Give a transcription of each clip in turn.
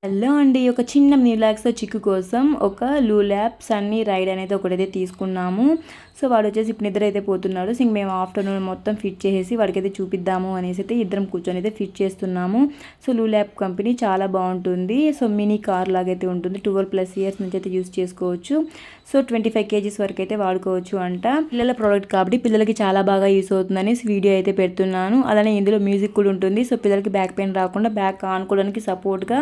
Hello అండి, ఒక చిన్న రిలాక్స్‌తో చిక్కు కోసం ఒక లూలాప్ సన్నీ రైడ్ అనేది ఒకటైతే తీసుకున్నాము. సో వాడు వచ్చేసి ఇప్పుడు నిద్ర అయితే పోతున్నాడు. సో ఇంక మేము ఆఫ్టర్నూన్ మొత్తం ఫిట్ చేసేసి వాడికైతే చూపిద్దాము అనేసి అయితే ఇద్దరం కూర్చొని అయితే ఫిట్ చేస్తున్నాము. సో లూలాప్ కంపెనీ చాలా బాగుంటుంది. సో మినీ కార్ లాగైతే ఉంటుంది. 12+ ఇయర్స్ నుంచి అయితే యూస్ చేసుకోవచ్చు. సో 25 kgs వరకు అయితే వాడుకోవచ్చు అంట. పిల్లల ప్రోడక్ట్ కాబట్టి పిల్లలకి చాలా బాగా యూస్ అవుతుందని వీడియో అయితే పెడుతున్నాను. అలానే ఇందులో మ్యూజిక్ కూడా ఉంటుంది. సో పిల్లలకి బ్యాక్ పెయిన్ రాకుండా బ్యాక్ ఆనుకోవడానికి సపోర్ట్గా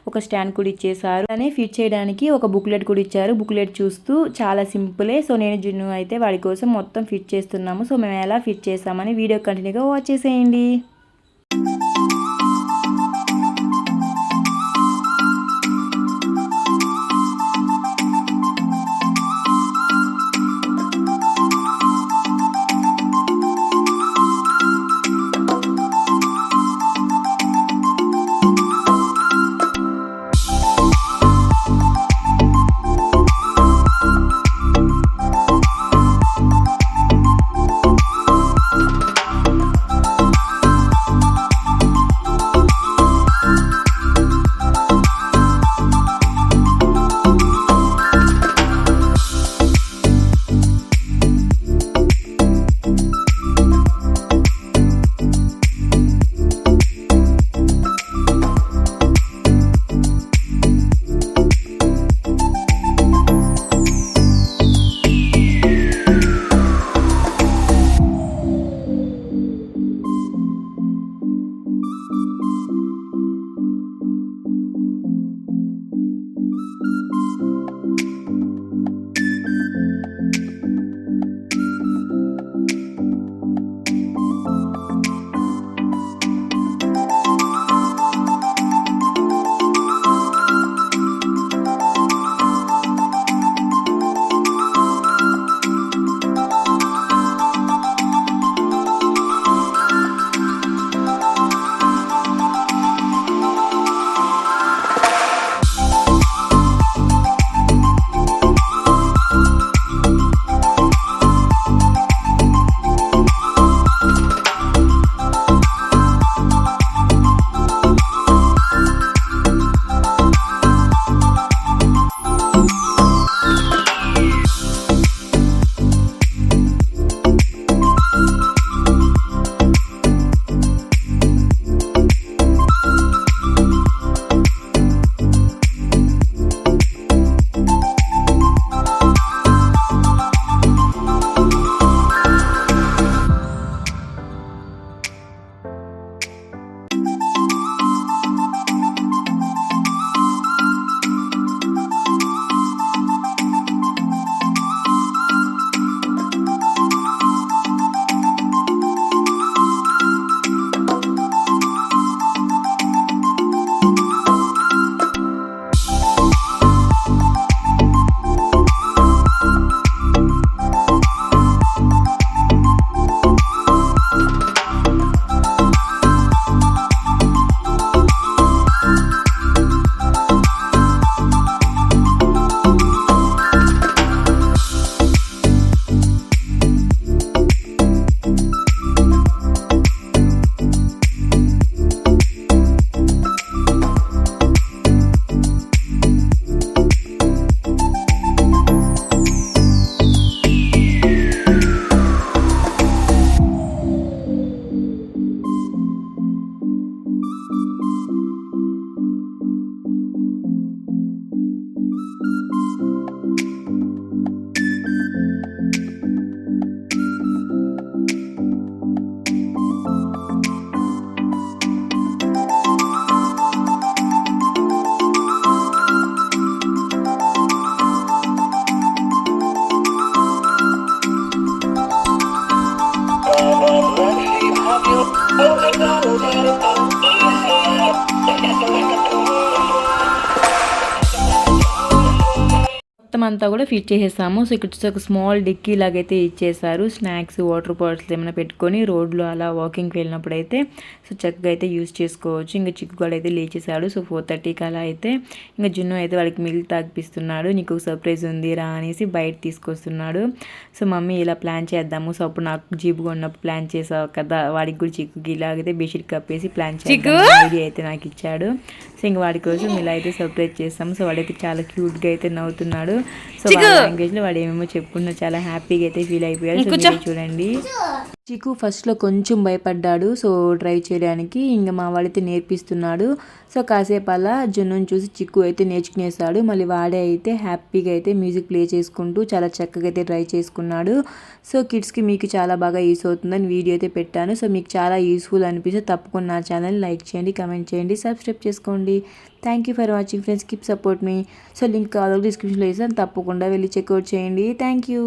ఒక స్టాండ్ కూడా ఇచ్చేసారు. అలానే ఫిట్ చేయడానికి ఒక బుక్లెట్ కూడా ఇచ్చారు. బుక్లెట్ చూస్తూ చాలా సింపులే. సో నేను జున్ను అయితే వాడి కోసం మొత్తం ఫిట్ చేస్తున్నాము. సో మేము ఎలా ఫిట్ చేస్తామని వీడియో కంటిన్యూగా వాచ్ చేసేయండి. మొత్తం అంతా కూడా ఫిట్ చేసేసాము. సో ఇక్కడ ఒక స్మాల్ డిక్కీ లాగైతే ఇచ్చేసారు. స్నాక్స్, వాటర్ బాటిల్స్ ఏమైనా పెట్టుకొని రోడ్లో అలా వాకింగ్కి వెళ్ళినప్పుడు అయితే సో చక్కగా అయితే యూస్ చేసుకోవచ్చు. ఇంకా చిక్కు కూడా అయితే లేచేసాడు. సో 4:30కి అలా అయితే ఇంకా జున్ను అయితే వాళ్ళకి మిల్క్ తాగిపిస్తున్నాడు. నీకు ఒక సర్ప్రైజ్ ఉంది రా అనేసి బయట తీసుకొస్తున్నాడు. సో మమ్మీ ఇలా ప్లాన్ చేద్దాము. సో అప్పుడు నాకు జీబుగా ఉన్నప్పుడు ప్లాన్ చేసావు కదా, వాడికి కూడా చిక్కుకి ఇలాగైతే బెడ్షీట్ కప్పేసి ప్లాన్ చేద్దాం ఐడియా అయితే నాకు ఇచ్చాడు. సో ఇంక వాడి కోసం ఇలా అయితే సర్ప్రైజ్ చేస్తాము. సో వాడైతే చాలా క్యూట్గా అయితే నవ్వుతున్నాడు. సో వాళ్ళ లాంగ్వేజ్లో వాడు ఏమేమో చెప్పుకున్నాడు, చాలా హ్యాపీగా అయితే ఫీల్ అయిపోయాడు. సో మీరే చూడండి. చిక్కు ఫస్ట్లో కొంచెం భయపడ్డాడు సో డ్రైవ్ చేయడానికి. ఇంకా మా వాడైతే నేర్పిస్తున్నాడు. సో కాసేపు అలా జున్నుని చూసి చిక్కు అయితే నేర్చుకునేసాడు. మళ్ళీ వాడే అయితే హ్యాపీగా అయితే మ్యూజిక్ ప్లే చేసుకుంటూ చాలా చక్కగా అయితే డ్రైవ్ చేసుకున్నాడు. సో కిడ్స్కి మీకు చాలా బాగా యూస్ అవుతుందని వీడియో అయితే పెట్టాను. సో మీకు చాలా యూస్ఫుల్ అనిపిస్తే తప్పకుండా నా ఛానల్ లైక్ చేయండి, కమెంట్ చేయండి, సబ్స్క్రైబ్ చేసుకోండి. Thank you for watching friends, keep support me. So link కావాలి డిస్క్రిప్షన్లో ఇస్తాను, తప్పకుండా వెళ్ళి చెక్అవుట్ చేయండి. Thank you.